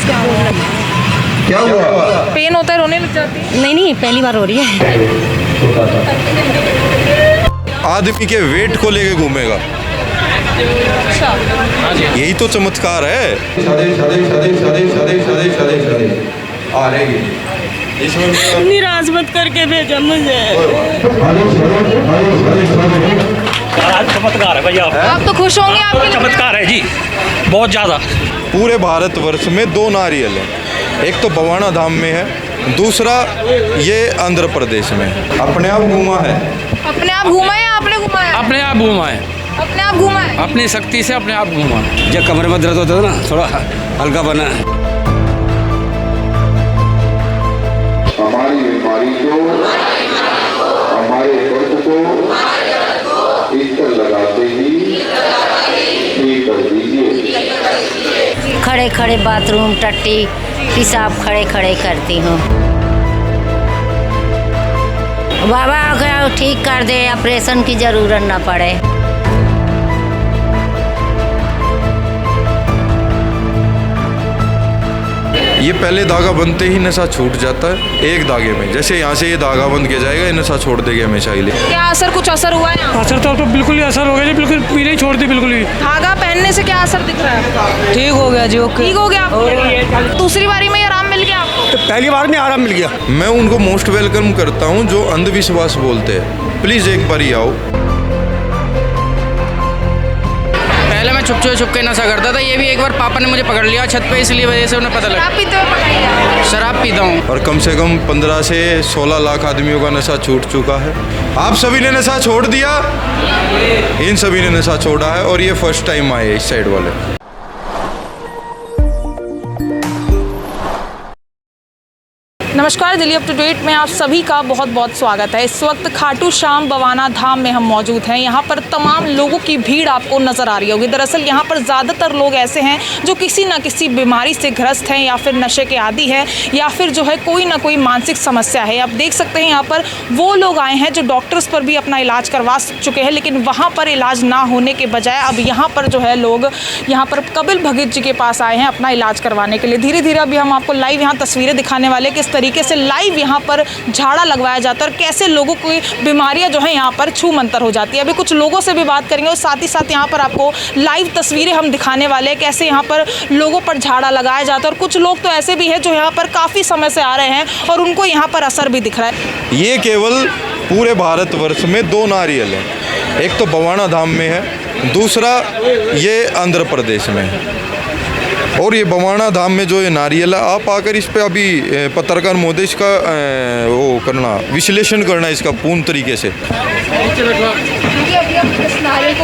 क्या हुआ? पेन होता है, रोने लग जाती है? नहीं, पहली बार हो रही है। आदमी के वेट को लेके घूमेगा, अच्छा, यही तो चमत्कार है। निराश मत करके भेजा मुझे। चमत्कार है भैया, आप तो खुश होंगे, आपके चमत्कार है जी, बहुत ज़्यादा। पूरे भारतवर्ष में 2 नारियल हैं, एक तो बवाना धाम में है, दूसरा ये आंध्र प्रदेश में है। अपने आप घूमा है। अपने आप घूमा है या आपने घुमा है? अपने आप घूमा है, अपने आप घूमा है। अपनी शक्ति से अपने आप घूमा। जब कमरे में दर्द होता था ना, थोड़ा हल्का बना है। हमारी बीमारी को, हमारे दर्द को इस पर लगाते ही ठीक कर दीजिए। खड़े खड़े बाथरूम, टट्टी, पेशाब खड़े खड़े करती हूँ। बाबा अगर ठीक कर दे, ऑपरेशन की जरूरत ना पड़े। ये पहले धागा बनते ही नशा छूट जाता है एक धागे में। जैसे यहाँ से ये धागा बंद किया जाएगा, ये नशा छोड़ देगा हमेशा के लिए। क्या असर, कुछ असर हुआ है? असर तो बिल्कुल ही असर हो गया जी, बिल्कुल पीने ही छोड़ दी बिल्कुल ही। धागा पहनने से क्या असर दिख रहा है? ठीक हो गया जी, ओके। ठीक हो गया आपको? दूसरी बारी में आराम मिल गया आपको? तो पहली बार में आराम मिल गया। मैं उनको मोस्ट वेलकम करता हूँ जो अंधविश्वास बोलते हैं। प्लीज़ एक बार ही आओ। पहले मैं छुप के नशा करता था, ये भी एक बार पापा ने मुझे पकड़ लिया छत पे, इसलिए वजह से उन्हें पता लगा। शराब पीते हुए पकड़ लिया? शराब पीता हूँ। और कम से कम 15 से 16 लाख आदमियों का नशा छूट चुका है। आप सभी ने नशा छोड़ दिया, इन सभी ने नशा छोड़ा है, और ये फर्स्ट टाइम आए इस साइड वाले। नमस्कार, दिल्ली अप टू डेट में आप सभी का बहुत बहुत स्वागत है। इस वक्त खाटू श्याम बवाना धाम में हम मौजूद हैं। यहाँ पर तमाम लोगों की भीड़ आपको नज़र आ रही होगी। दरअसल यहाँ पर ज़्यादातर लोग ऐसे हैं जो किसी न किसी बीमारी से ग्रस्त हैं, या फिर नशे के आदी है, या फिर जो है कोई ना कोई मानसिक समस्या है। आप देख सकते हैं यहाँ पर वो लोग आए हैं जो डॉक्टर्स पर भी अपना इलाज करवा चुके हैं, लेकिन वहाँ पर इलाज ना होने के बजाय अब यहाँ पर जो है लोग यहाँ पर कपिल भगत जी के पास आए हैं अपना इलाज करवाने के लिए। धीरे धीरे अभी हम आपको लाइव यहाँ तस्वीरें दिखाने वाले किस तरीके से लाइव यहाँ पर झाड़ा लगवाया जाता है और कैसे लोगों की बीमारियां जो है यहाँ पर छू मंतर हो जाती है। अभी कुछ लोगों से भी बात करेंगे और साथ ही साथ यहाँ पर आपको लाइव तस्वीरें हम दिखाने वाले हैं कैसे यहाँ पर लोगों पर झाड़ा लगाया जाता है। और कुछ लोग तो ऐसे भी हैं जो यहाँ पर काफ़ी समय से आ रहे हैं और उनको यहाँ पर असर भी दिख रहा है। ये केवल पूरे भारतवर्ष में 2 नारियल हैं, एक तो बवाना धाम में है, दूसरा ये आंध्र प्रदेश में है। और ये बवाना धाम में जो ये नारियल है, आप आकर इस पे अभी पत्रकार महोदय इसका वो करना, विश्लेषण करना इसका पूर्ण तरीके से।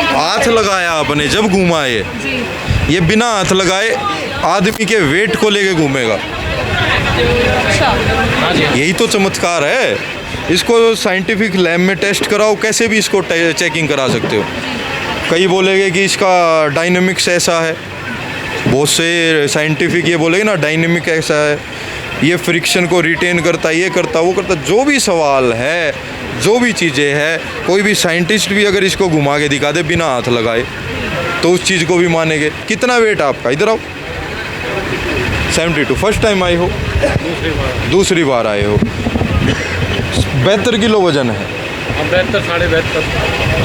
हाथ लगाया आपने जब घूमा, ये बिना हाथ लगाए आदमी के वेट को लेके घूमेगा, यही तो चमत्कार है। इसको साइंटिफिक लैब में टेस्ट कराओ, कैसे भी इसको चेकिंग करा सकते हो। कई बोलेंगे कि इसका डायनेमिक्स ऐसा है, बहुत से साइंटिफिक ये बोलेंगे ना डायनेमिक ऐसा है, ये फ्रिक्शन को रिटेन करता है, ये करता वो करता। जो भी सवाल है, जो भी चीज़ें हैं, कोई भी साइंटिस्ट भी अगर इसको घुमा के दिखा दे बिना हाथ लगाए तो उस चीज़ को भी मानेंगे। कितना वेट आपका, इधर आओ। 72। फर्स्ट टाइम आए हो? दूसरी बार आए हो। 72 किलो वजन है।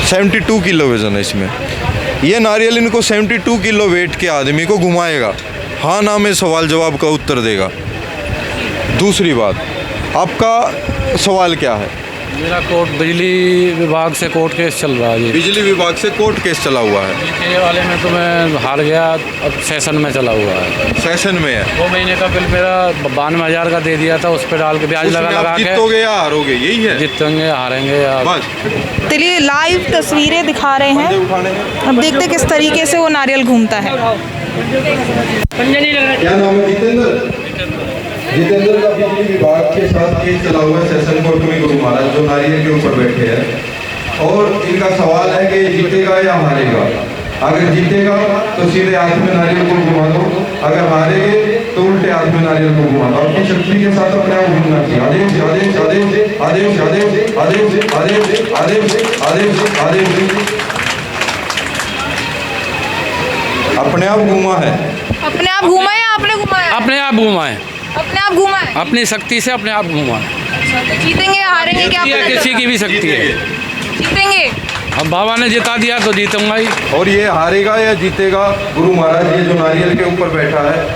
72 किलो वजन है इसमें। ये नारियल इनको 72 किलो वेट के आदमी को घुमाएगा, हाँ ना में सवाल जवाब का उत्तर देगा। दूसरी बात, आपका सवाल क्या है? मेरा कोर्ट बिजली विभाग से कोर्ट केस चल रहा है जी। बिजली विभाग से कोर्ट केस चला हुआ है। ये वाले में तो मैं हार गया, अब सेशन में चला हुआ है। सेशन में है। 2 महीने का बिल मेरा 92,000 का दे दिया था, उस पर डाल के ब्याज लगा के। जीतोगे या हारोगे, यही है। जीतेंगे हारेंगे या बस। चलिए लाइव तस्वीरें दिखा रहे हैं, अब देखते किस तरीके से वो नारियल घूमता है। क्या नाम है? जितेंद्र का बिजली विभाग के साथ केस चला हुआ है सेशन कोर्ट में, गुरु महाराज जो नारियल के ऊपर बैठे हैं। और इनका सवाल है कि जीतेगा या हारेगा। अगर जीतेगा तो सीधे हाथ में नारियल को घुमा दो, अगर हारेगे तो उल्टे हाथ में नारियल को घुमा दो। अपनी शक्ति के साथ अपने आप घूमना चाहिए। आदेश आदेश आदेश आदेश आदेश आदेश आदेश आदेश आदेश आदेश। अपने आप घूमा है, अपने आप घूमा या आपने घुमाया? अपने आप घुमाए, अपने आप घुमा है? अपनी शक्ति से अपने आप घुमाए। तो जीतेंगे या हारेंगे क्या ये पता किसी चला? की भी शक्ति है। जीतेंगे। अब बाबा ने जिता दिया तो जीतूंगा ही। और ये हारेगा या जीतेगा, गुरु महाराज ये जो नारियल के ऊपर बैठा है,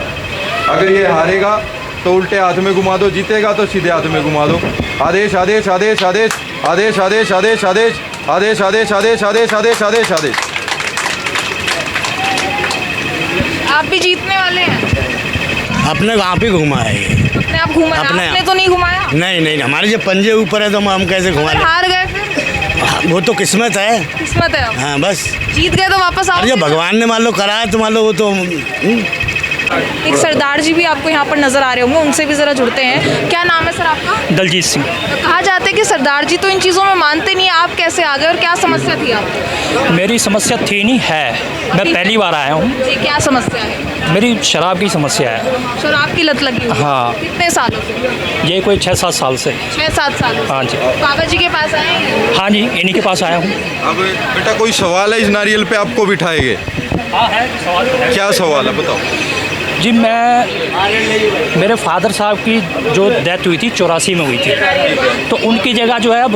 अगर ये हारेगा तो उल्टे हाथ में घुमा दो, जीतेगा तो सीधे हाथ में घुमा दो। आदेश आदेश आदेश आदेश आदेश आदेश आदेश आदेश आदेश आदेश आदेश आदेश आदेश आदेश आदेश। आप भी जीतने वाले हैं? अपने वहाँ पे घुमा है ये। अपने आप घुमा है? अपने आपने आप। तो नहीं घुमाया? नहीं नहीं हमारे जो पंजे ऊपर है तो हम कैसे घुमा अगर लें? हार गए फिर? वो तो किस्मत है। किस्मत है। हाँ बस। जीत गए तो वापस आओ। अरे जो भगवान ने मान लो करा है तो मान लो वो तो एक सरदार जी भी आपको यहाँ पर नजर आ रहे होंगे, उनसे भी जरा जुड़ते हैं। क्या नाम है सर आपका? दलजीत सिंह। कहा जाता है कि सरदार जी तो इन चीज़ों में मानते नहीं, आप कैसे आ गए और क्या समस्या थी आपको? मेरी समस्या थी नहीं है, मैं पहली बार आया हूँ। जी, क्या समस्या है? मेरी शराब की समस्या है। शराब की लत लगी हुई है? हाँ। कितने सालों से? ये कोई 6-7 साल से। 6-7 सालों से? हाँ जी। बाबा जी के पास आए हैं? हाँ जी, इन्हीं के पास आया हूँ। अब बेटा कोई सवाल है इस नारियल पे आपको बिठाएंगे? हाँ है सवाल। क्या सवाल है बताओ। जी मेरे फादर साहब की जो डेथ हुई थी 84 में हुई थी, तो उनकी जगह जो है अब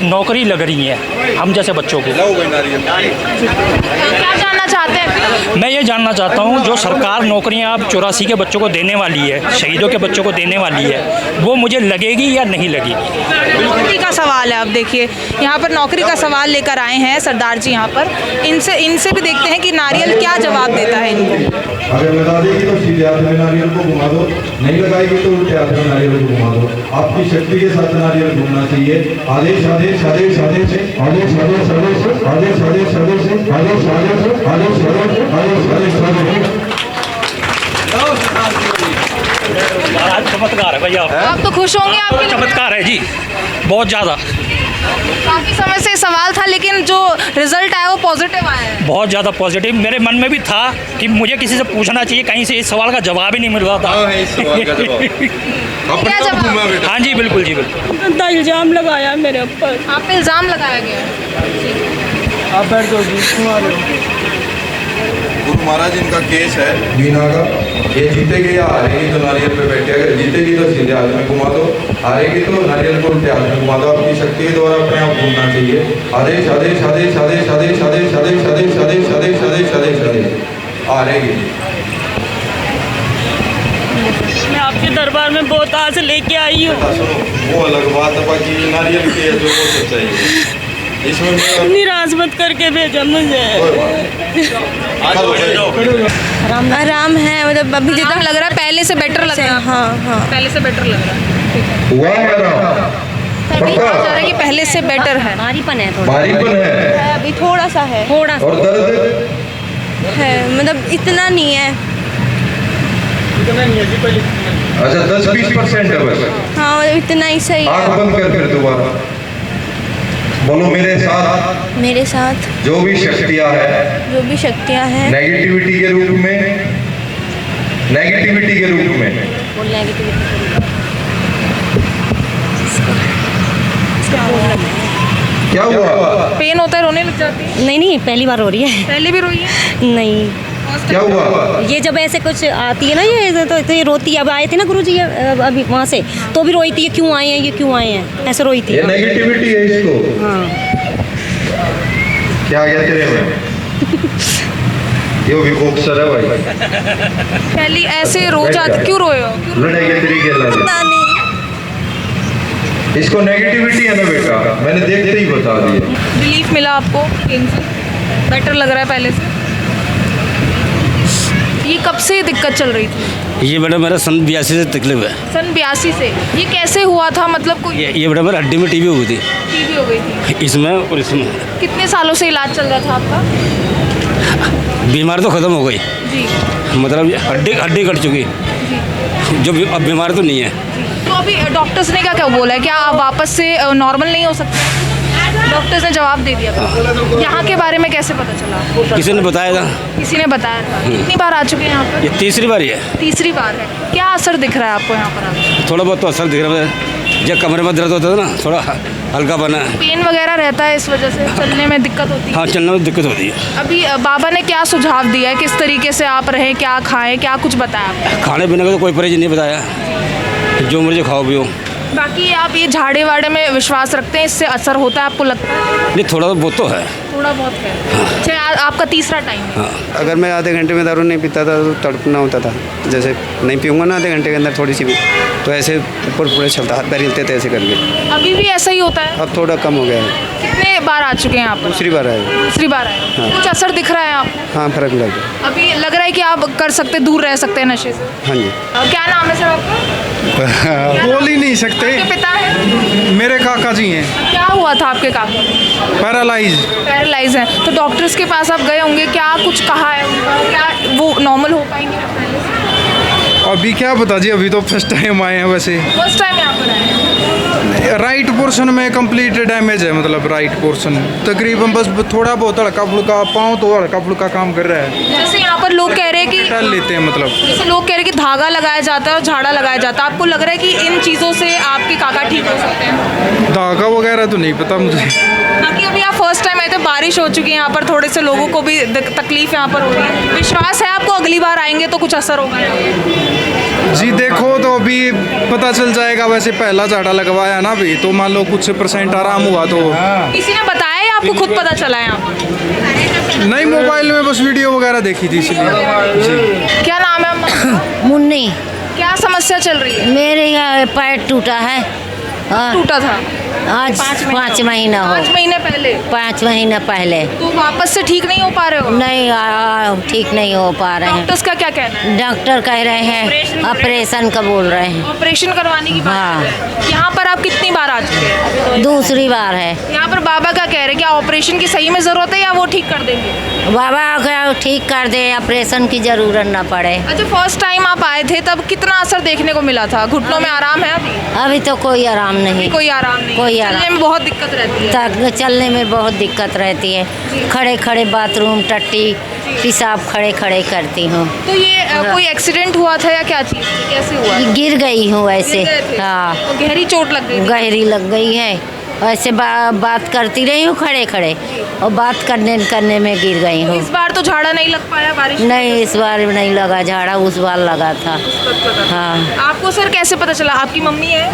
नौकरी लग रही है हम जैसे बच्चों को। क्या जानना चाहते हैं? मैं ये जानना चाहता हूँ जो सरकार नौकरियाँ अब 84 के बच्चों को देने वाली है, शहीदों के बच्चों को देने वाली है, वो मुझे लगेगी या नहीं लगेगी? नौकरी का सवाल है। अब देखिए यहाँ पर नौकरी का सवाल लेकर आए हैं सरदार जी यहाँ पर। इनसे भी देखते हैं कि नारियल क्या जवाब देता है इनको। अगर लगा देगी तो सीधे हाथ में नारियल को घुमा दो, नहीं लगाएगी तो उल्टे हाथ में नारियल को घुमा दो। आपकी शक्ति के साथ नारियल घूमना चाहिए। आदेश आदेश आदेश आदेश आदेश आदेश आदेश आदेश आदेश आदेश आदेश आदेश आदेश आदेश आदेश आदेश। महाराज चमत्कार है भैया, आप तो खुश होंगे, आपके चमत्कार है जी, बहुत ज़्यादा। काफ़ी समय से सवाल था लेकिन जो रिजल्ट आया वो पॉजिटिव आया है। बहुत ज़्यादा पॉजिटिव। मेरे मन में भी था कि मुझे किसी से पूछना चाहिए, कहीं से इस सवाल का जवाब ही नहीं मिल रहा था। इस सवाल का जवाब अपने क्या आप जवाब? घुमा बेटा। हाँ जी बिल्कुल जी बिल्कुल। गंदा इल्जाम लगाया मेरे ऊपर। आप पे इल्ज़ाम लगाया गया है। आप बैठ जाओ जी। गुरु महाराज इनका केस है मीना का, ये जीतेगी या हारेगी तो नारियल पे बैठे, अगर जीतेगी तो सीधे हाथ में घुमा दो, हारेगी तो नारियल को उल्टे हाथ में घुमा दो। आपकी शक्ति के द्वारा अपने आप घूमना चाहिए। आदेश आदेश आदेश आदेश आदेश आदेश आदेश आदेश आदेश आदेश आदेश आदेश आदेश। हारेगी। मैं आपके दरबार में बहुत आस लेके आई हूँ। सुनो वो अलग बात है, बाकी नारियल की है जो वो सच्चाई है। इसमें मेरा निराश मत करके भेजा मुझे। कोई बात नहीं। आराम है, मतलब अभी जितना लग रहा है पहले से बेटर लग रहा है। हाँ हाँ। पहले से बेटर लग रहा है। हुआ मेरा तभी कहा जा रहा है कि पहले से बेटर है। भारीपन है थोड़ा, भारीपन है अभी थोड़ा सा है, थोड़ा सा और दर्द है, मतलब इतना नहीं है। अच्छा 10-20% है बस। हाँ मतलब इतना ही सही आँख है। बंद कर फिर दोबारा बोलो मेरे साथ। मेरे साथ जो भी शक्तियाँ हैं जो भी शक्तियाँ हैं नेगेटिविटी के रूप में, नेगेटिविटी के रूप में, क्या हुआ? पेन होता है, रोने लग जाती है। नहीं नहीं पहली बार हो रही है। पहले भी रोई है? नहीं क्या हुआ? ये जब ऐसे कुछ आती है ना ये तो ये रोती है। अब आए थे ना गुरुजी अभी वहाँ से, तो भी रोई थी, ये क्यों आए हैं, ये क्यों आए हैं, ऐसे रोई थी। ये नेगेटिविटी है इसको। हाँ क्या गया तेरे में? ये भी बॉक्सर है भाई। पहले ऐसे रो जाती, क्यों रोए हो? लड़ाई के तरीके लगे। पता नहीं। इसको नेगेटिविटी है ना बेटा, मैंने देखते ही बता दिया। रिलीफ मिला आपको पेन से? बेटर लग रहा है पहले से? ये कब से ये दिक्कत चल रही थी? ये बेटा मेरा सन 82 से तकलीफ है। सन 82 से? ये कैसे हुआ था, मतलब कोई ये बेटा मेरा हड्डी में टीबी हुई थी, टीबी हो गई थी? इसमें और इसमें। कितने सालों से इलाज चल रहा था आपका? बीमारी तो ख़त्म हो गई, जी मतलब हड्डी कट चुकी, जो अब बीमारी तो नहीं है। तो अभी डॉक्टर्स ने क्या बोला है? क्या आप वापस से नॉर्मल नहीं हो सकते? डॉक्टर्स ने जवाब दे दिया था। यहाँ के बारे में कैसे पता चला? किसी ने बताया था। किसी ने बताया था? कितनी बार आ चुके हैं यहाँ ये तीसरी बार ही है। पर? तीसरी बार है। क्या असर दिख रहा है आपको यहाँ पर आकर? थोड़ा बहुत तो असर दिख रहा है। जब कमरे में दर्द होता था ना, थोड़ा हल्का बना। पेन वगैरह रहता है, इस वजह से चलने में दिक्कत होती है? हाँ, चलने में दिक्कत होती है। अभी बाबा ने क्या सुझाव दिया है, किस तरीके से आप रहें, क्या खाएं, क्या कुछ बताया आपने? खाने पीने का तो कोई परहेज नहीं बताया, जो मर्जी खाओ पियो। बाकी आप ये झाड़े वाड़े में विश्वास रखते हैं, इससे असर होता है आपको लगता है? नहीं, थोड़ा बहुत तो है। थोड़ा बहुत है। अच्छा, आपका तीसरा टाइम है। अगर मैं आधे घंटे में दारू नहीं पीता था तो तड़पना होता था। जैसे नहीं पीऊँगा ना आधे घंटे के अंदर थोड़ी सी भी, तो ऐसे ऊपर पूरे चलता, हाथ पैर हिलते थे ऐसे करके। अभी भी ऐसा ही होता है? अब थोड़ा कम हो गया है। कितने बार आ चुके हैं आप? दूसरी बार आए। दूसरी बार आए। हाँ। कुछ असर दिख रहा है आपको? हाँ, फर्क लग गया। अभी लग रहा है कि आप कर सकते, दूर रह सकते हैं नशे से? हाँ जी। क्या नाम है सर आपका? बोल ही नहीं सकते। आपके पिता हैं? मेरे काका जी हैं। क्या हुआ था आपके काका को? पैरालाइज है। तो डॉक्टर्स के पास आप गए होंगे, क्या कुछ कहा है उनका, क्या वो नॉर्मल हो पाएंगे पहले से? अभी क्या बता जी, अभी तो फर्स्ट टाइम आए हैं। वैसे फर्स्ट टाइम यहाँ पर आए? राइट पोर्शन में कंप्लीट डैमेज है, मतलब राइट पोर्शन तकरीबन बस थोड़ा बहुत हल्का फुल्का, पाँव तो हल्का फुल्का काम कर रहा है। जैसे यहाँ पर लोग कह रहे हैं कि टल लेते हैं, मतलब जैसे लोग कह रहे हैं कि धागा लगाया जाता है और झाड़ा लगाया जाता है, आपको लग रहा है कि इन चीज़ों से आपके काका ठीक हो सकते हैं? धागा वगैरह तो नहीं पता मुझे। बाकी अभी आप फर्स्ट टाइम आए थे, बारिश हो चुकी है यहाँ पर, थोड़े से लोगों को भी तकलीफ यहाँ पर हो रही है। विश्वास है आपको अगली बार आएंगे तो कुछ असर होगा? जी देखो, तो अभी पता चल जाएगा। वैसे पहला झाड़ा लगवाया ना अभी, तो मान लो कुछ % आराम हुआ तो। किसी ने बताया या आपको खुद पता चला है यहाँ पर? नहीं, मोबाइल में बस वीडियो वगैरह देखी थी इसलिए। जी। क्या नाम है अम्मा? मुन्नी। क्या समस्या चल रही है? मेरे पैर टूटा है। टूटा था आज 5 महीना हो। 5 महीने पहले? 5 महीना पहले। तो वापस से ठीक नहीं हो पा रहे हो? नहीं, ठीक नहीं हो पा रहे हैं। डॉक्टर्स का क्या कहना है? डॉक्टर कह रहे हैं ऑपरेशन का बोल रहे हैं। ऑपरेशन करवाने की बात हाँ। कर रहे हैं। यहाँ पर आप कितनी बार आ चुके हैं? दूसरी बार है। यहाँ पर बाबा क्या कह रहे हैं, क्या ऑपरेशन की सही में ज़रूरत है या वो ठीक कर देंगे? बाबा अगर ठीक कर दे, ऑपरेशन की ज़रूरत ना पड़े। अच्छा, फर्स्ट टाइम आप आए थे तब कितना असर देखने को मिला था? घुटनों में आराम है अभी? अभी तो कोई आराम नहीं। कोई आराम नहीं? कोई आराम। चलने में बहुत दिक्कत रहती है? चलने में बहुत दिक्कत रहती है। खड़े खड़े बाथरूम, टट्टी, पेशाब खड़े खड़े करती हूँ। तो ये कोई एक्सीडेंट हुआ था या क्या चीज़, कैसे हुआ? गिर गई हूँ ऐसे। गिर गए थे? हाँ। तो गहरी चोट लग गई? गहरी लग गई है। ऐसे बात करती रही हूँ खड़े खड़े, और बात करने में गिर गई हूँ। इस बार तो झाड़ा नहीं लग पाया बारिश? नहीं, इस बार नहीं लगा झाड़ा, उस बार लगा था। हाँ। आपको सर कैसे पता चला? आपकी मम्मी है?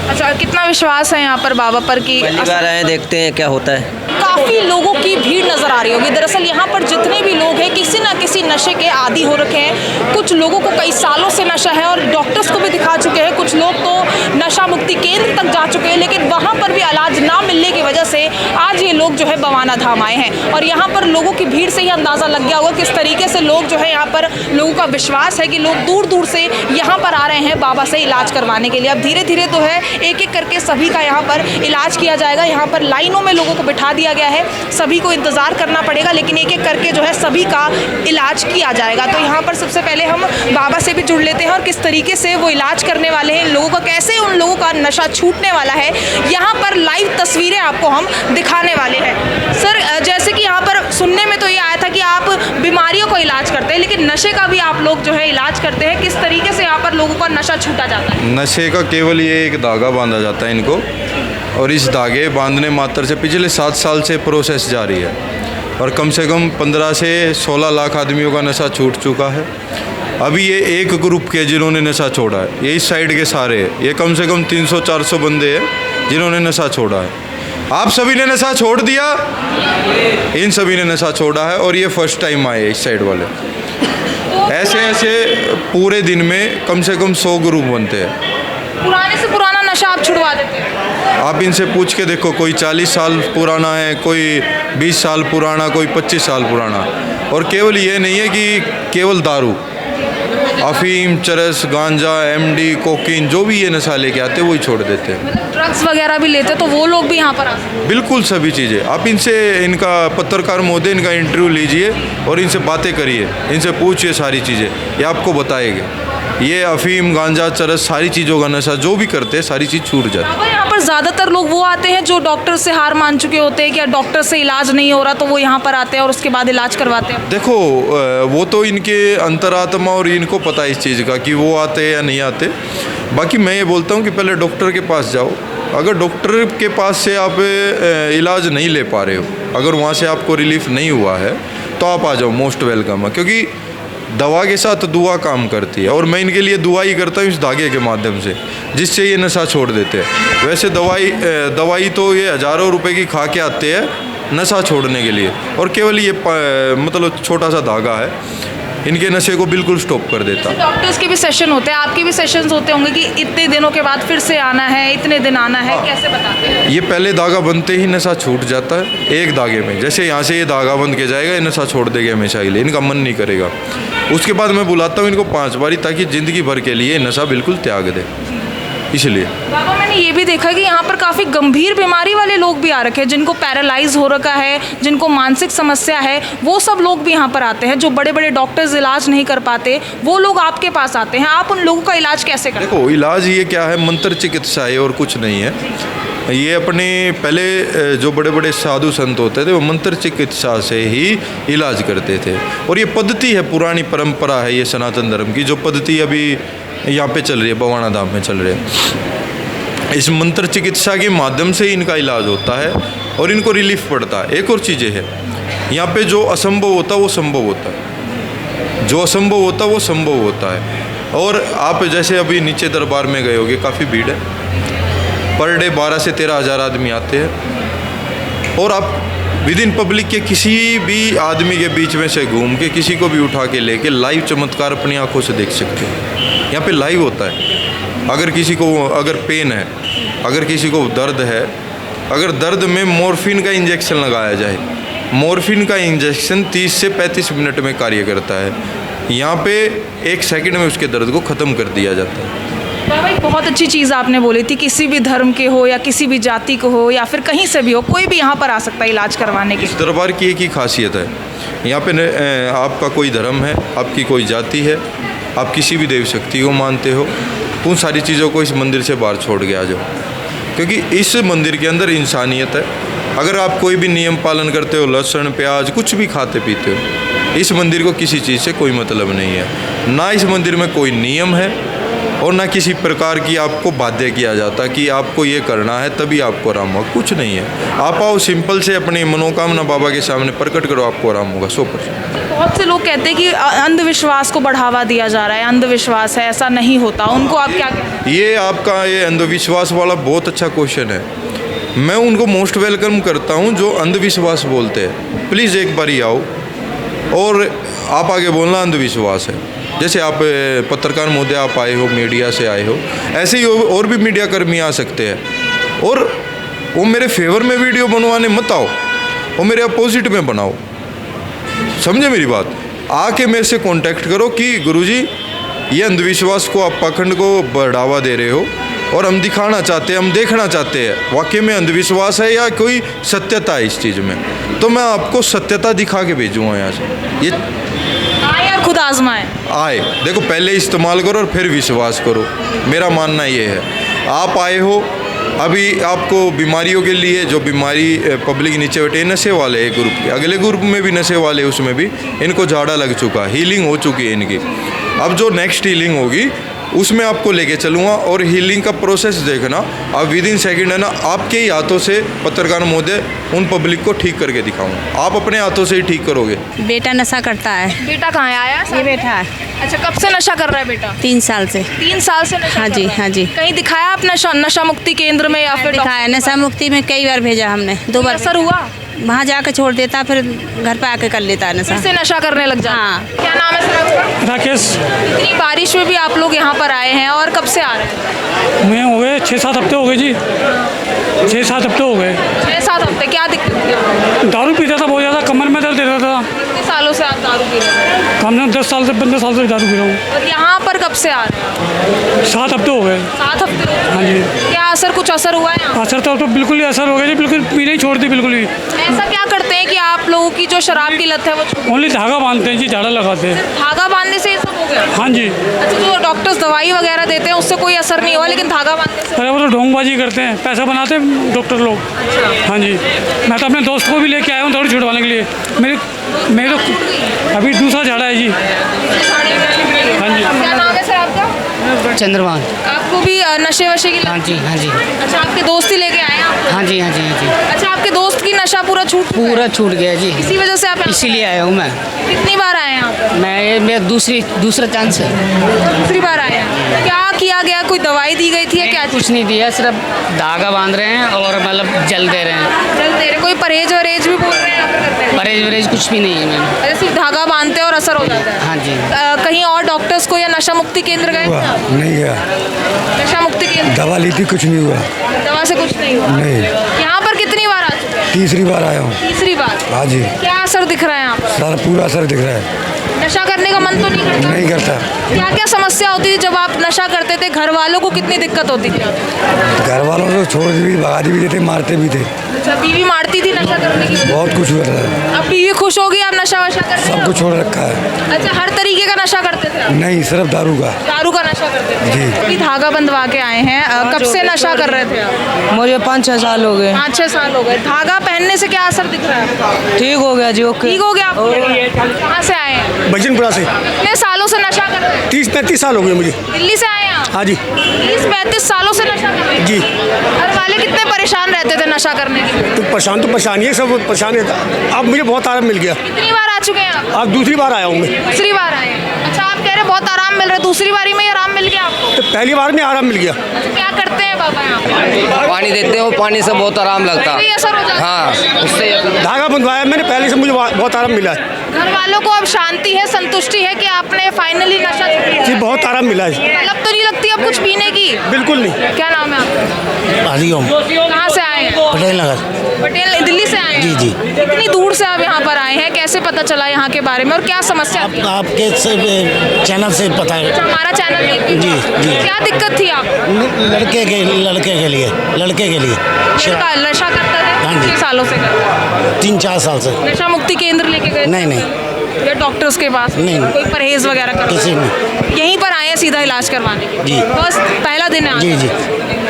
अच्छा, कितना विश्वास है यहाँ पर बाबा पर कि पहली बार आए, देखते हैं क्या होता है। काफ़ी लोगों की भीड़ नज़र आ रही होगी। दरअसल यहाँ पर जितने भी लोग हैं किसी न किसी नशे के आदी हो रखे हैं। कुछ लोगों को कई सालों से नशा है और डॉक्टर्स को भी दिखा चुके हैं। कुछ लोग तो नशा मुक्ति केंद्र तक जा चुके हैं, लेकिन वहाँ पर भी इलाज ना मिलने की वजह से आज ये लोग जो है बवाना धाम आए हैं। और यहाँ पर लोगों की भीड़ से ही अंदाज़ा लग गया होगा किस तरीके से लोग जो है, यहाँ पर लोगों का विश्वास है कि लोग दूर दूर से यहाँ पर आ रहे हैं बाबा से इलाज करवाने के लिए। अब धीरे धीरे तो है एक एक करके सभी का यहाँ पर इलाज किया जाएगा। यहाँ पर लाइनों में लोगों को बिठा दिया गया है, सभी को इंतज़ार करना पड़ेगा, लेकिन एक एक करके जो है सभी का इलाज किया जाएगा। तो यहाँ पर सबसे पहले हम बाबा से भी जुड़ लेते हैं और किस तरीके से वो इलाज करने वाले हैं लोगों का, कैसे उन लोगों का नशा छूटने वाला है, यहाँ पर लाइव तस्वीरें आपको हम दिखाने वाले हैं। सर, जैसे कि यहाँ पर सुनने में तो ये आया था कि आप बीमारियों का इलाज करते हैं, लेकिन नशे का भी आप लोग जो है इलाज करते हैं। किस तरीके से यहाँ पर लोगों का नशा छूटा जाता है? नशे का केवल ये एक धागा बांधा जाता है इनको, और इस धागे बांधने मात्र से पिछले 7 साल से प्रोसेस जारी है और कम से कम 15 से 16 लाख आदमियों का नशा छूट चुका है। अभी ये एक ग्रुप के जिन्होंने नशा छोड़ा है, ये इस साइड के सारे हैं, ये कम से कम 300-400 बंदे हैं जिन्होंने नशा छोड़ा है। आप सभी ने नशा छोड़ दिया, इन सभी ने नशा छोड़ा है और ये फर्स्ट टाइम आए इस साइड वाले। ऐसे ऐसे पूरे दिन में कम से कम 100 ग्रुप बनते हैं। पुराने से पुराना नशा आप छुड़वा देते हैं? आप इनसे पूछ के देखो, कोई 40 साल पुराना है, कोई 20 साल पुराना, कोई 25 साल पुराना। और केवल ये नहीं है कि केवल दारू, अफीम, चरस, गांजा, एमडी, कोकीन, जो भी ये नशा लेके आते हैं वही छोड़ देते हैं। ड्रग्स वगैरह भी लेते तो वो लोग भी यहाँ पर आ सकते हैं? बिल्कुल सभी चीज़ें। आप इनसे, इनका पत्रकार महोदय, इनका इंटरव्यू लीजिए और इनसे बातें करिए, इनसे पूछिए सारी चीज़ें, ये आपको बताएंगे। ये अफीम गांजा चरस सारी चीज़ों का नशा जो भी करते हैं सारी चीज़ छूट जाती है। बाबा यहाँ पर ज़्यादातर लोग वो आते हैं जो डॉक्टर से हार मान चुके होते हैं कि यार डॉक्टर से इलाज नहीं हो रहा तो वो यहाँ पर आते हैं और उसके बाद इलाज करवाते हैं। देखो वो तो इनके अंतरात्मा और इनको पता है इस चीज़ का कि वो आते हैं या नहीं आते। बाकी मैं ये बोलता हूँ कि पहले डॉक्टर के पास जाओ। अगर डॉक्टर के पास से आप इलाज नहीं ले पा रहे हो, अगर वहाँ से आपको रिलीफ नहीं हुआ है तो आप आ जाओ, मोस्ट वेलकम है। क्योंकि दवा के साथ दुआ काम करती है और मैं इनके लिए दुआ ही करता हूँ इस धागे के माध्यम से, जिससे ये नशा छोड़ देते हैं। वैसे दवाई तो ये हज़ारों रुपए की खा के आते हैं नशा छोड़ने के लिए, और केवल ये मतलब छोटा सा धागा है इनके नशे को बिल्कुल स्टॉप कर देता। डॉक्टर्स के भी सेशन होते हैं, आपके भी सेशंस होते होंगे कि इतने दिनों के बाद फिर से आना है, इतने दिन आना है, कैसे बताते हैं? ये पहले धागा बनते ही नशा छूट जाता है एक धागे में। जैसे यहाँ से ये धागा बंध के जाएगा, ये नशा छोड़ देगा हमेशा के लिए, इनका मन नहीं करेगा। उसके बाद मैं बुलाता हूँ इनको 5 बारी, ताकि ज़िंदगी भर के लिए नशा बिल्कुल त्याग दे। इसलिए बाबा मैंने ये भी देखा कि यहाँ पर काफ़ी गंभीर बीमारी वाले लोग भी आ रखे हैं, जिनको पैरालाइज हो रखा है, जिनको मानसिक समस्या है, वो सब लोग भी यहाँ पर आते हैं। जो बड़े बड़े डॉक्टर्स इलाज नहीं कर पाते वो लोग आपके पास आते हैं। आप उन लोगों का इलाज कैसे करते हैं? देखो इलाज ये क्या है, मंत्र चिकित्सा है और कुछ नहीं है। ये अपने पहले जो बड़े बड़े साधु संत होते थे वो मंत्र चिकित्सा से ही इलाज करते थे, और ये पद्धति है, पुरानी परंपरा है ये सनातन धर्म की, जो पद्धति अभी यहाँ पे चल रही है, बवाना धाम में चल रही है। इस मंत्र चिकित्सा के माध्यम से इनका इलाज होता है और इनको रिलीफ पड़ता है। एक और चीज़ें है यहाँ पे, जो असंभव होता है वो संभव होता है, जो असंभव होता है वो संभव होता है। और आप जैसे अभी नीचे दरबार में गए होगे, काफ़ी भीड़ है, पर डे 12 से 13 हज़ार आदमी आते हैं, और आप विद इन पब्लिक के किसी भी आदमी के बीच में से घूम के किसी को भी उठा के लेके लाइव चमत्कार अपनी आंखों से देख सकते हैं। यहाँ पे लाइव होता है। अगर किसी को अगर पेन है, अगर किसी को दर्द है, अगर दर्द में मॉर्फिन का इंजेक्शन लगाया जाए, मॉर्फिन का इंजेक्शन 30 से 35 मिनट में कार्य करता है। यहाँ पे 1 सेकंड में उसके दर्द को ख़त्म कर दिया जाता है। बाबा एक बहुत अच्छी चीज़ आपने बोली थी, किसी भी धर्म के हो या किसी भी जाति को हो या फिर कहीं से भी हो, कोई भी यहाँ पर आ सकता है इलाज करवाने के। इस दरबार की एक ही खासियत है, यहाँ पे आपका कोई धर्म है, आपकी कोई जाति है, आप किसी भी देव शक्ति को मानते हो, उन सारी चीज़ों को इस मंदिर से बाहर छोड़ के आ जाओ, क्योंकि इस मंदिर के अंदर इंसानियत है। अगर आप कोई भी नियम पालन करते हो, लहसुन प्याज कुछ भी खाते पीते हो, इस मंदिर को किसी चीज़ से कोई मतलब नहीं है। ना इस मंदिर में कोई नियम है और ना किसी प्रकार की आपको बाध्य किया जाता कि आपको ये करना है तभी आपको आराम होगा, कुछ नहीं है। आप आओ, सिंपल से अपनी मनोकामना बाबा के सामने प्रकट करो, आपको आराम होगा 100%। बहुत से लोग कहते हैं कि अंधविश्वास को बढ़ावा दिया जा रहा है, अंधविश्वास है, ऐसा नहीं होता, उनको आप क्या कहते हैं? ये आपका ये अंधविश्वास वाला बहुत अच्छा क्वेश्चन है। मैं उनको मोस्ट वेलकम करता हूँ जो अंधविश्वास बोलते हैं। प्लीज़ एक बार ही आओ और आप आगे बोलना अंधविश्वास है। जैसे आप पत्रकार महोदय आप आए हो, मीडिया से आए हो, ऐसे ही और भी मीडिया कर्मी आ सकते हैं, और वो मेरे फेवर में वीडियो बनवाने मत आओ, वो मेरे अपोजिट में बनाओ। समझे मेरी बात? आके मेरे से कांटेक्ट करो कि गुरुजी ये अंधविश्वास को, आप पाखंड को बढ़ावा दे रहे हो और हम दिखाना चाहते हैं, हम देखना चाहते हैं वाकई में अंधविश्वास है या कोई सत्यता है इस चीज़ में, तो मैं आपको सत्यता दिखा के भेजूँगा यहाँ से। ये आए और खुद आजमाएं। आए, देखो पहले इस्तेमाल करो और फिर विश्वास करो, मेरा मानना ये है। आप आए हो, अभी आपको बीमारियों के लिए जो बीमारी पब्लिक नीचे बैठे नशे वाले एक ग्रुप के, अगले ग्रुप में भी नशे वाले, उसमें भी इनको झाड़ा लग चुका, हीलिंग हो चुकी है इनकी। अब जो नेक्स्ट हीलिंग होगी उसमें आपको लेके चलूँगा, और हीलिंग का प्रोसेस देखना, आप विद इन सेकेंड है ना, आपके ही हाथों से पत्रकार महोदय उन पब्लिक को ठीक करके दिखाऊंगा। आप अपने हाथों से ही ठीक करोगे। बेटा नशा करता है। बेटा कहाँ आया? ये बेटा है। अच्छा, कब से नशा कर रहा है बेटा? 3 साल से। 3 साल से नशा हाँ कर जी, रहा है। हाँ जी। कहीं दिखाया आप नशा मुक्ति केंद्र में या फिर दिखाया? नशा मुक्ति में कई बार भेजा हमने, 2 बार असर हुआ? वहाँ जाकर छोड़ देता, फिर घर पे आके कर लेता है नशा। फिर से नशा करने लग जाता। हाँ। क्या नाम है सर आपका? राकेश। इतनी बारिश में भी आप लोग यहाँ पर आए हैं, और कब से आ रहे हैं? मैं हो गए 6-7 हफ्ते हो गए जी, 6-7 हफ्ते हो गए। 6-7 हफ्ते। क्या दिक्कत थी? दारू पीता था बहुत ज़्यादा, कमर में दर्द देता था। कितने सालों से आप दारू पी रहे हैं? हमने 10 साल से 15 साल से दारू पी रहा हूँ। और यहाँ पर कब से आ रहे हैं? 7 हफ्ते हो गए। 7 हफ्ते हो गए। हाँ जी। क्या असर, कुछ असर हुआ है यहाँ? असर तो बिल्कुल ही असर हो गया जी, बिल्कुल पीने ही छोड़ दी बिल्कुल ही। ऐसा क्या करते हैं कि आप लोगों की जो शराब की लत है वो ओनली धागा बांधते हैं जी, झाड़ा लगाते हैं। धागा बांधने से ये सब हो गया? हाँ जी। अच्छा, जो डॉक्टर्स दवाई वगैरह देते हैं उससे कोई असर नहीं हुआ, लेकिन धागा बांधने से? अरे वो तो ढोंगबाजी करते हैं, पैसा बनाते हैं डॉक्टर लोग। हाँ जी। मैं तो अपने दोस्त को भी लेके आया हूँ दौड़ छुड़वाने के लिए। मेरे तो अभी दूसरा झाड़ा है जी। हाँ जी। क्या नाम है सर आपका? चंद्रमान। आपको भी नशे वशे की लत? हाँ जी, हाँ जी। अच्छा, आपके दोस्त ही लेके आए हैं आप? हाँ जी, हाँ जी, हाँ जी। अच्छा, आपके दोस्त की नशा पूरा छूट चुका है? पूरा छूट गया जी। इसी वजह से आप यहाँ- इसीलिए आया हूँ मैं। कितनी बार आए हैं यहाँ पर? मेरा दूसरा चांस है। दूसरी बार आए हैं। क्या किया गया, कोई दवाई दी गई थी या क्या? कुछ नहीं दिया, सिर्फ धागा बांध रहे हैं और मतलब जल दे रहे हैं। जल दे रहे? कोई परहेज वरहेज भी बोल रहे हैं आप करते हैं? परहेज वरहेज कुछ भी नहीं है मैम। अच्छा, सिर्फ धागा बांधते हैं और असर हो जाता है? हाँ जी। कहीं और डॉक्टर्स को या नशा मुक्ति केंद्र गए थे आप? नहीं गया, नशा मुक्ति केंद्र? दवा ली थी, कुछ नहीं हुआ। दवा से कुछ नहीं हुआ? नहीं। यहाँ पर कितनी बार आ चुके हैं? तीसरी बार आया हूँ। तीसरी बार? हाँ जी। क्या असर दिख रहा है यहाँ पर? सारा पूरा असर दिख रहा है। नशा करने का मन तो नहीं करता? नहीं करता। क्या क्या समस्या होती थी जब आप नशा करते थे? घर वालों को कितनी दिक्कत होती थी? घर वालों को छोड़ भी, भगा भी देते, मारते भी थे। अच्छा, बीवी मारती थी नशा करने की? बहुत कुछ हुआ था। अब बीवी खुश होगी आप नशा वशा करते सब हो? कुछ छोड़ रखा है। अच्छा, हर तरीके का नशा करते थे आप? नहीं, सिर्फ दारू का। दारू का नशा करते थे? जी। अभी धागा बंधवा के आए हैं, कब से नशा कर रहे थे आप? मुझे 5-6 साल हो गए। 5-6 साल हो गए। धागा पहनने से क्या असर दिख रहा है? ठीक हो गया जी, ओके। ठीक हो गया आपको? कहाँ से आए हैं? बजनपुरा से। कितने सालों से नशा कर रहे हैं? 30-35 साल हो गए मुझे। दिल्ली से आए हैं आप? हाँ जी। 30-35 सालों से नशा कर रहे हैं? जी। घर वाले कितने परेशान रहते थे नशा करने के लिए? तो परेशान ही है, सब परेशान है। अब मुझे बहुत आराम मिल गया। कितनी बार आ चुके हैं आप? अब दूसरी बार आया हूँ मैं। दूसरी बार आए हैं। अच्छा, आप कह रहे हैं बहुत आराम मिल रहा है, दूसरी बारी में ही आराम मिल गया आपको? तो पहली बार में आराम मिल गया। अच्छा, क्या करते हैं बाबा यहाँ पे? पानी देते हो, पानी से बहुत आराम लगता कोई असर हो जाता है? हाँ, उससे धागा बंधवाया मैंने पहले से, मुझे बहुत आराम मिला है घर वालों को अब शांति है, संतुष्टि है कि आपने फाइनली नशा छोड़ दिया? जी, बहुत आराम मिला है। तलब तो नहीं लगती अब कुछ पीने की? बिल्कुल नहीं। क्या नाम है आपका? हरिओम। कहाँ से आए हैं? पटेल नगर। पटेल, दिल्ली से आए हैं? जी, जी। इतनी दूर से आप यहाँ पर आए हैं, कैसे पता चला यहाँ के बारे में और क्या समस्या थी? आपके चैनल से पता है। अच्छा, हमारा चैनल देख के? जी, जी। क्या दिक्कत थी आपको? लड़के के लिए लड़का नशा करता है? हाँ जी। 6 सालों से करता है? 3-4 साल से। नशा मुक्ति केंद्र लेके गए? नहीं। या डॉक्टर्स के पास? नहीं। कोई परहेज वगैरह कर? किसी ने। यहीं पर आए हैं सीधा इलाज करवाने के लिए? जी। बस पहला दिन है आज? जी, जी।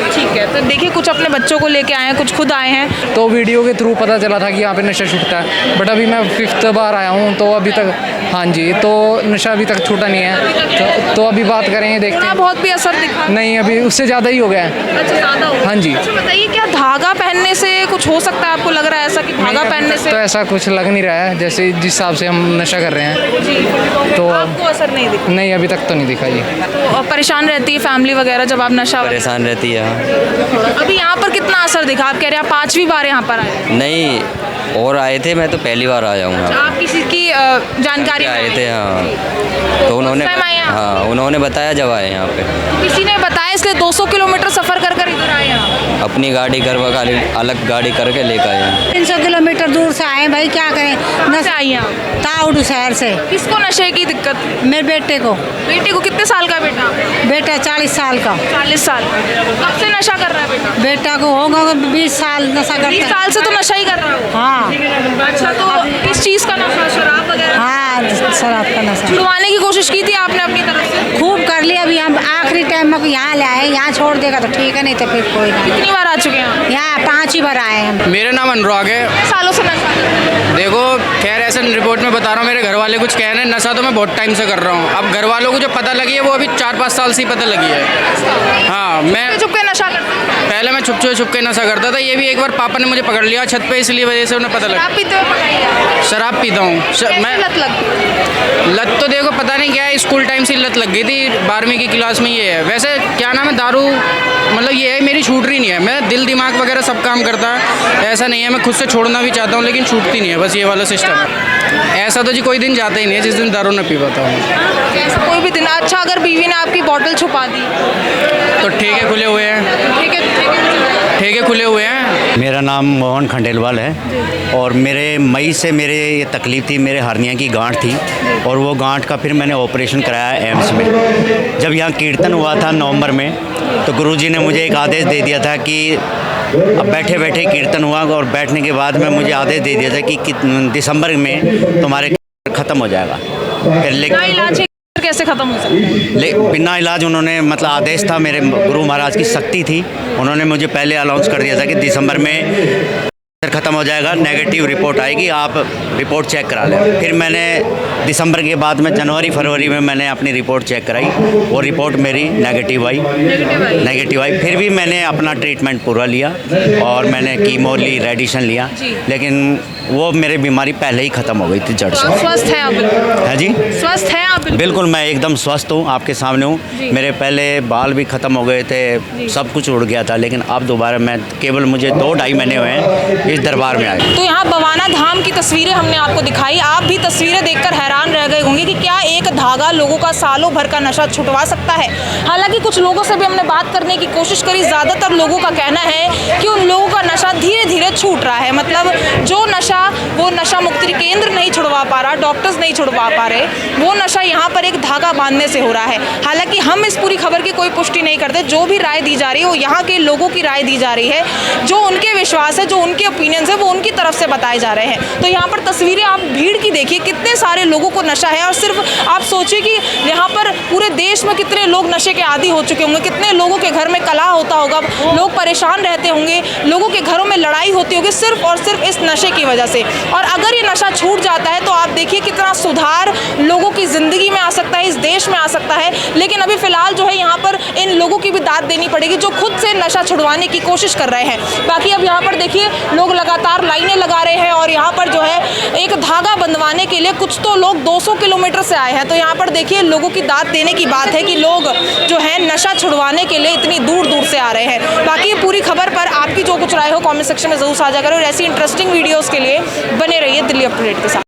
ठीक है, तो देखिए कुछ अपने बच्चों को लेके आए हैं, कुछ खुद आए हैं। तो वीडियो के थ्रू पता चला था कि यहाँ पे नशा छूटता है, बट अभी मैं 5th बार आया हूँ तो अभी तक, हाँ जी, तो नशा अभी तक छूटा नहीं है। तो अभी बात करेंगे, देखते थोड़ा हैं। बहुत भी असर दिखा? नहीं, अभी उससे ज़्यादा ही हो गया है। अच्छा, ज़्यादा हो? हाँ जी। अच्छा, बताइए क्या धागा पहनने से कुछ हो सकता है? आपको लग रहा है ऐसा कि धागा पहनने से? तो ऐसा कुछ लग नहीं रहा है, जैसे जिस हिसाब से हम नशा कर रहे हैं। जी। तो आपको असर नहीं दिखा? नहीं, अभी तक तो नहीं दिखा जी। तो परेशान रहती है फैमिली वगैरह जब आप नशा? परेशान रहती है। अभी यहाँ पर कितना असर दिखा? आप कह रहे हैं आप 5वीं बार यहाँ पर आए? नहीं, और आए थे, मैं तो पहली बार आया हूँ। आप किसी की जानकारी में आए थे, हाँ। तो उन्होंने, first time आए हैं आप? हाँ, उन्होंने बताया जब आए यहाँ पे। किसी ने बताया इसलिए 200 किलोमीटर सफ़र कर कर इधर आए हैं? अपनी गाड़ी करवा, अलग गाड़ी करके लेकर आए हैं। 300 किलोमीटर दूर से आए भाई, क्या करें। कहाँ से आई हैं आप? ताउड शहर से। किसको नशे की दिक्कत? मेरे बेटे को। बेटे को? कितने साल का बेटा? बेटा 40 साल का। 40 साल? कब से नशा कर रहा है बेटा? बेटा को होगा 20 साल नशा करता 20 साल से तो नशा ही कर रहा है? हाँ। अच्छा, तो किस चीज़ का नशा? शराब वगैरह? हाँ, शराब का नशा। छुड़वाने की कोशिश की थी आपने अपनी तरफ से? खूब कर लिया, अभी हम आखिरी टाइम में यहाँ ले आए, यहाँ छोड़ देगा तो ठीक है, नहीं तो फिर कोई नहीं। कितनी बार आ चुके हैं? यहाँ 5 बार आए हैं। मेरा नाम अनुराग है। कितने सालों से नशा कर रहे हैं? देखो, खैर ऐसा रिपोर्ट में बता रहा हूँ, मेरे घर वाले कुछ कह रहे हैं, नशा तो मैं बहुत टाइम से कर रहा हूँ। अब घर वालों को जो पता लगी है वो अभी 4-5 साल से ही पता लगी है। हाँ, मैं चुप के नशा करते हैं? पहले मैं छुप के नशा करता था, ये भी एक बार पापा ने मुझे पकड़ लिया छत पे, इसलिए वजह से उन्हें पता शराब लगा। पीते हुए पकड़ी है? शराब पीता हूँ मैं। लत लग? लत तो देखो पता नहीं क्या है, स्कूल टाइम से लत लग गई थी, 12वीं की क्लास में ये है। वैसे क्या नाम है, दारू मतलब ये है, मेरी छूट रही नहीं है। मैं दिल दिमाग वगैरह सब काम करता है, ऐसा नहीं है। मैं खुद से छोड़ना भी चाहता हूँ लेकिन छूटती नहीं है, बस ये वाला सिस्टम है। ऐसा तो जी कोई दिन जाता ही नहीं है जिस दिन दारू न पी पाता हूँ। ऐसा कोई भी दिन? अच्छा, अगर बीवी ने आपकी बॉटल छुपा दी तो ठीक है, खुले हुए हैं। ठीक है, ठेके खुले हुए हैं। मेरा नाम मोहन खंडेलवाल है और मेरे मई से मेरे ये तकलीफ़ थी, मेरे हर्निया की गांठ थी और वो गांठ का फिर मैंने ऑपरेशन कराया एम्स में। जब यहाँ कीर्तन हुआ था नवंबर में तो गुरुजी ने मुझे एक आदेश दे दिया था कि अब बैठे बैठे कीर्तन हुआ और बैठने के बाद में मुझे आदेश दे दिया था कि दिसंबर में तुम्हारे ख़त्म हो जाएगा। फिर लेकिन कैसे खत्म हो सकता है? बिना इलाज उन्होंने मतलब आदेश था, मेरे गुरु महाराज की शक्ति थी, उन्होंने मुझे पहले अनाउंस कर दिया था कि दिसंबर में ख़त्म हो जाएगा, नेगेटिव रिपोर्ट आएगी, आप रिपोर्ट चेक करा लें। फिर मैंने दिसंबर के बाद में जनवरी फरवरी में मैंने अपनी रिपोर्ट चेक कराई, वो रिपोर्ट मेरी नेगेटिव आई। फिर भी मैंने अपना ट्रीटमेंट पूरा लिया और मैंने कीमो ली, रेडिएशन लिया, लेकिन वो मेरी बीमारी पहले ही ख़त्म हो गई थी जड़ से। स्वस्थ हैं आप? है जी, स्वस्थ हैं आप? बिल्कुल मैं एकदम स्वस्थ हूँ, आपके सामने हूँ। मेरे पहले बाल भी ख़त्म हो गए थे, सब कुछ उड़ गया था, लेकिन अब दोबारा मैं केवल मुझे 2-2.5 महीने हुए हैं इस दरबार में आए। तो यहाँ बवाना धाम की तस्वीरें हमने आपको दिखाई, आप भी तस्वीरें देखकर हैरान रह गए होंगे कि क्या एक धागा लोगों का सालों भर का नशा छुटवा सकता है। हालांकि कुछ लोगों से भी हमने बात करने की कोशिश करी, ज़्यादातर लोगों का कहना है कि उन लोगों का नशा धीरे धीरे छूट रहा है। मतलब जो नशा वो नशा मुक्ति केंद्र नहीं छुड़वा पा रहा, डॉक्टर्स नहीं छुड़वा पा रहे, वो नशा यहाँ पर एक धागा बांधने से हो रहा है। हालांकि हम इस पूरी खबर की कोई पुष्टि नहीं करते, जो भी राय दी जा रही है वो यहाँ के लोगों की राय दी जा रही है, जो उनके विश्वास है, जो उनके ओपिनियंस है वो उनकी तरफ से बताए जा रहे हैं। तो यहाँ पर तस्वीरें आप भीड़ की देखिए, कितने सारे लोगों को नशा है और सिर्फ आप सोचिए कि यहाँ पर पूरे देश में कितने लोग नशे के आदी हो चुके होंगे, कितने लोगों के घर में कलह होता होगा, लोग परेशान रहते होंगे, लोगों के घरों में लड़ाई होती होगी सिर्फ और सिर्फ इस नशे की वजह से। और अगर ये नशा छूट जाता है तो आप देखिए कितना सुधार लोगों की ज़िंदगी में आ सकता है, इस देश में आ सकता है। लेकिन अभी फ़िलहाल जो है यहाँ पर इन लोगों की भी दाद देनी पड़ेगी जो खुद से नशा छुड़वाने की कोशिश कर रहे हैं। बाकी अब यहाँ पर देखिए लोग लगातार लाइनें लगा रहे हैं और यहाँ पर जो है एक धागा बंधवाने के लिए कुछ तो लोग 200 किलोमीटर से आए हैं। तो यहाँ पर देखिए लोगों की दाद देने की बात है कि लोग जो है नशा छुड़वाने के लिए इतनी दूर दूर से आ रहे हैं। बाकी पूरी खबर पर आपकी जो कुछ राय हो कमेंट सेक्शन में ज़रूर साझा करें और ऐसी इंटरेस्टिंग वीडियोज़ के लिए बने रहिए दिल्ली अप टू डेट के साथ।